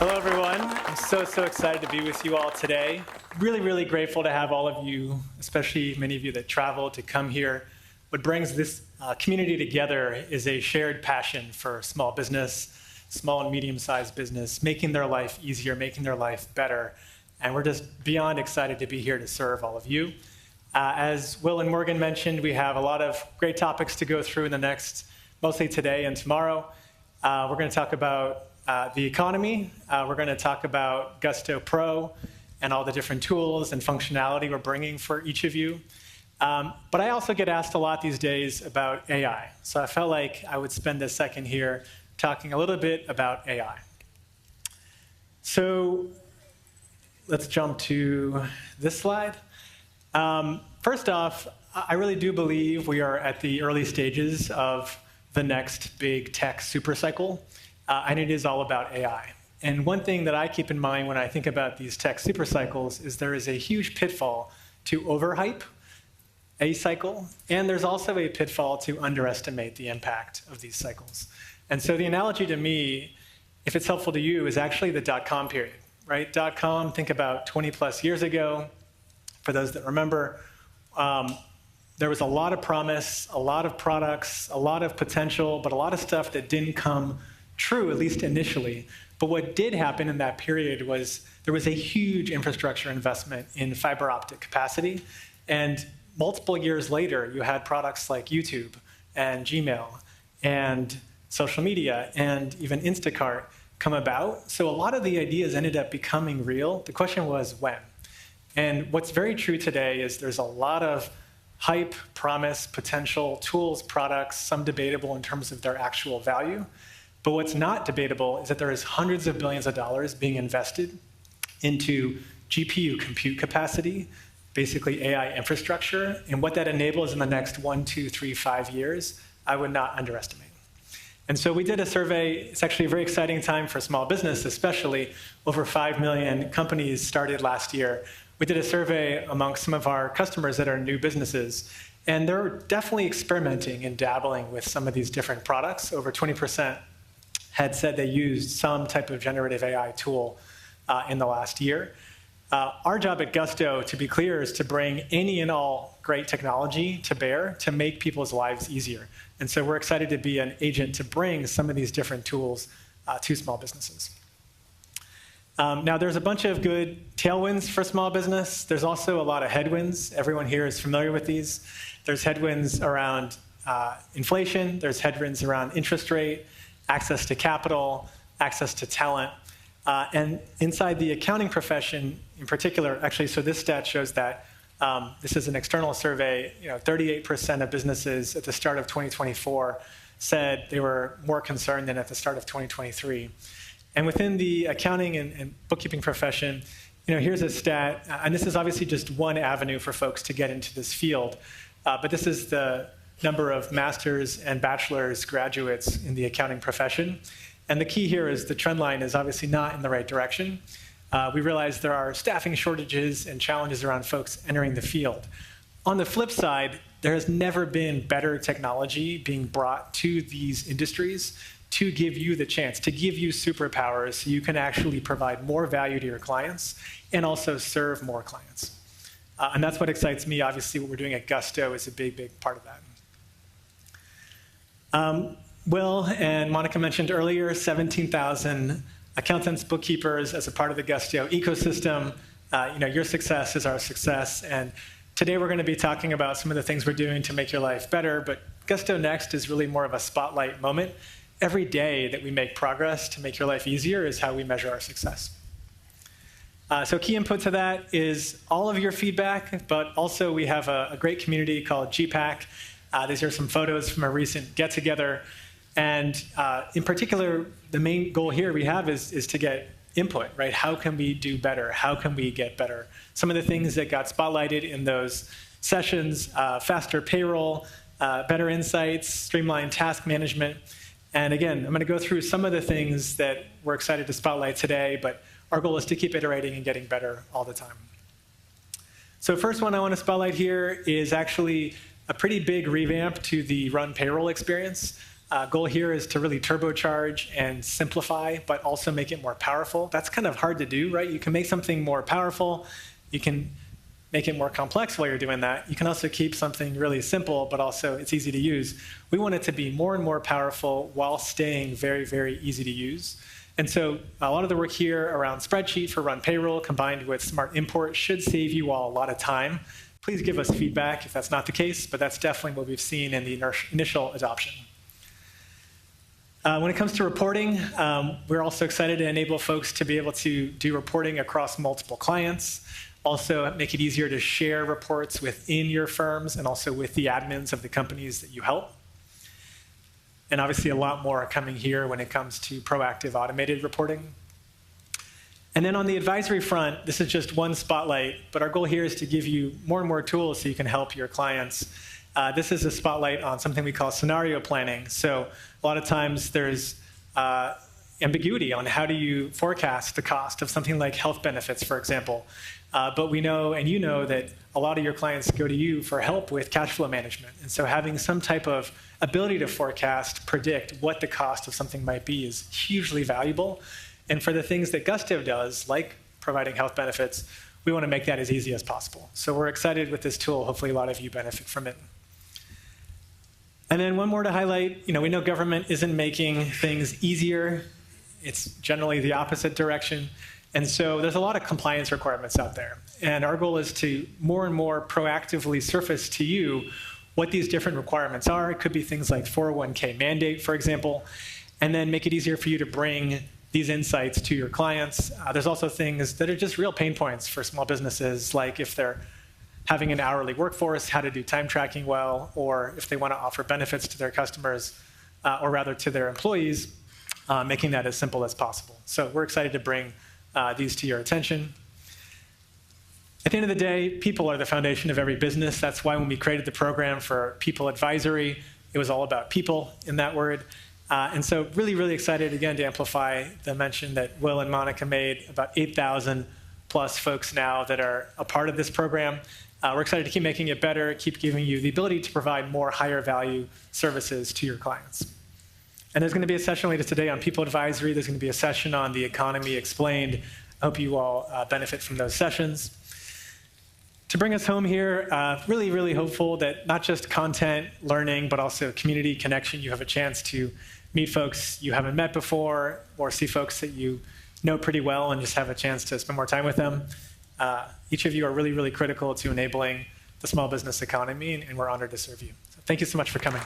Hello, everyone. I'm so excited to be with you all today. Really grateful to have all of you, especially many of you that travel to come here. What brings this community together is a shared passion for small business, small and medium-sized business, making their life easier, making their life better. And we're just beyond excited to be here to serve all of you. As Will and Morgan mentioned, we have a lot of great topics to go through in the next, mostly today and tomorrow. We're going to talk about the economy. We're going to talk about Gusto Pro and all the different tools and functionality we're bringing for each of you. But I also get asked a lot these days about AI. So I felt like I would spend a second here talking a little bit about AI. So let's jump to this slide. First off, I really do believe we are at the early stages of the next big tech supercycle. And it is all about AI. And one thing that I keep in mind when I think about these tech supercycles is there is a huge pitfall to overhype a cycle, and there's also a pitfall to underestimate the impact of these cycles. And so the analogy to me, if it's helpful to you, is actually the dot-com period, right? Dot-com, think about 20 plus years ago. For those that remember, there was a lot of promise, a lot of products, a lot of potential, but a lot of stuff that didn't come true, at least initially. But what did happen in that period was there was a huge infrastructure investment in fiber optic capacity. And multiple years later, you had products like YouTube and Gmail and social media and even Instacart come about. So a lot of the ideas ended up becoming real. The question was when. And what's very true today is there's a lot of hype, promise, potential, tools, products, some debatable in terms of their actual value. But what's not debatable is that there is hundreds of billions of dollars being invested into GPU compute capacity, basically AI infrastructure, and what that enables in the next 1, 2, 3, 5 years, I would not underestimate. And so we did a survey. It's actually a very exciting time for small business, especially. Over 5 million companies started last year. We did a survey among some of our customers that are new businesses, and they're definitely experimenting and dabbling with some of these different products. Over 20% had said they used some type of generative AI tool in the last year. Our job at Gusto, to be clear, is to bring any and all great technology to bear to make people's lives easier. And so we're excited to be an agent to bring some of these different tools to small businesses. Now, there's a bunch of good tailwinds for small business. There's also a lot of headwinds. Everyone here is familiar with these. There's headwinds around inflation. There's headwinds around interest rate, access to capital, access to talent. And inside the accounting profession in particular, actually, so this stat shows that this is an external survey, 38% of businesses at the start of 2024 said they were more concerned than at the start of 2023. And within the accounting and bookkeeping profession, here's a stat, and this is obviously just one avenue for folks to get into this field, but this is the number of master's and bachelor's graduates in the accounting profession. And the key here is the trend line is obviously not in the right direction. We realize there are staffing shortages and challenges around folks entering the field. On the flip side, there has never been better technology being brought to these industries to give you the chance, to give you superpowers so you can actually provide more value to your clients and also serve more clients. And that's what excites me. Obviously, what we're doing at Gusto is a big part of that. Will and Monica mentioned earlier, 17,000 accountants, bookkeepers as a part of the Gusto ecosystem. Your success is our success. And today we're going to be talking about some of the things we're doing to make your life better. But Gusto Next is really more of a spotlight moment. Every day that we make progress to make your life easier is how we measure our success. So key input to that is all of your feedback, but also we have a great community called GPAC. These are some photos from a recent get-together. And in particular, the main goal here we have is to get input, right? How can we do better? How can we get better? Some of the things that got spotlighted in those sessions, faster payroll, better insights, streamlined task management. And again, I'm going to go through some of the things that we're excited to spotlight today, but our goal is to keep iterating and getting better all the time. So first one I want to spotlight here is actually a pretty big revamp to the run payroll experience. Goal here is to really turbocharge and simplify, but also make it more powerful. That's kind of hard to do, right? You can make something more powerful. You can make it more complex while you're doing that. You can also keep something really simple, but also it's easy to use. We want it to be more and more powerful while staying very, very easy to use. And so a lot of the work here around spreadsheet for run payroll combined with smart import should save you all a lot of time. Please give us feedback if that's not the case, but that's definitely what we've seen in the initial adoption. When it comes to reporting, we're also excited to enable folks to be able to do reporting across multiple clients, also make it easier to share reports within your firms and also with the admins of the companies that you help. And obviously a lot more coming here when it comes to proactive automated reporting. And then on the advisory front, this is just one spotlight, but our goal here is to give you more and more tools so you can help your clients. This is a spotlight on something we call scenario planning. So a lot of times there's ambiguity on how do you forecast the cost of something like health benefits, for example. But we know, and you know, that a lot of your clients go to you for help with cash flow management. And so having some type of ability to forecast, predict what the cost of something might be is hugely valuable. And for the things that Gusto does, like providing health benefits, we want to make that as easy as possible. So we're excited with this tool. Hopefully a lot of you benefit from it. And then one more to highlight, we know government isn't making things easier. It's generally the opposite direction. And so there's a lot of compliance requirements out there. And our goal is to more and more proactively surface to you what these different requirements are. It could be things like 401k mandate, for example, and then make it easier for you to bring these insights to your clients. There's also things that are just real pain points for small businesses, like if they're having an hourly workforce, how to do time tracking well, or if they want to offer benefits to their customers, or rather to their employees, making that as simple as possible. So we're excited to bring these to your attention. At the end of the day, people are the foundation of every business. That's why when we created the program for People Advisory, it was all about people in that word. And so really, really excited, again, to amplify the mention that Will and Monica made, about 8,000 plus folks now that are a part of this program. We're excited to keep making it better, keep giving you the ability to provide more higher value services to your clients. And there's going to be a session later today on People Advisory. There's going to be a session on the economy explained. I hope you all benefit from those sessions. To bring us home here, really, really hopeful that not just content, learning, but also community connection. You have a chance to meet folks you haven't met before or see folks that you know pretty well and just have a chance to spend more time with them. Each of you are really, really critical to enabling the small business economy, and we're honored to serve you. So thank you so much for coming.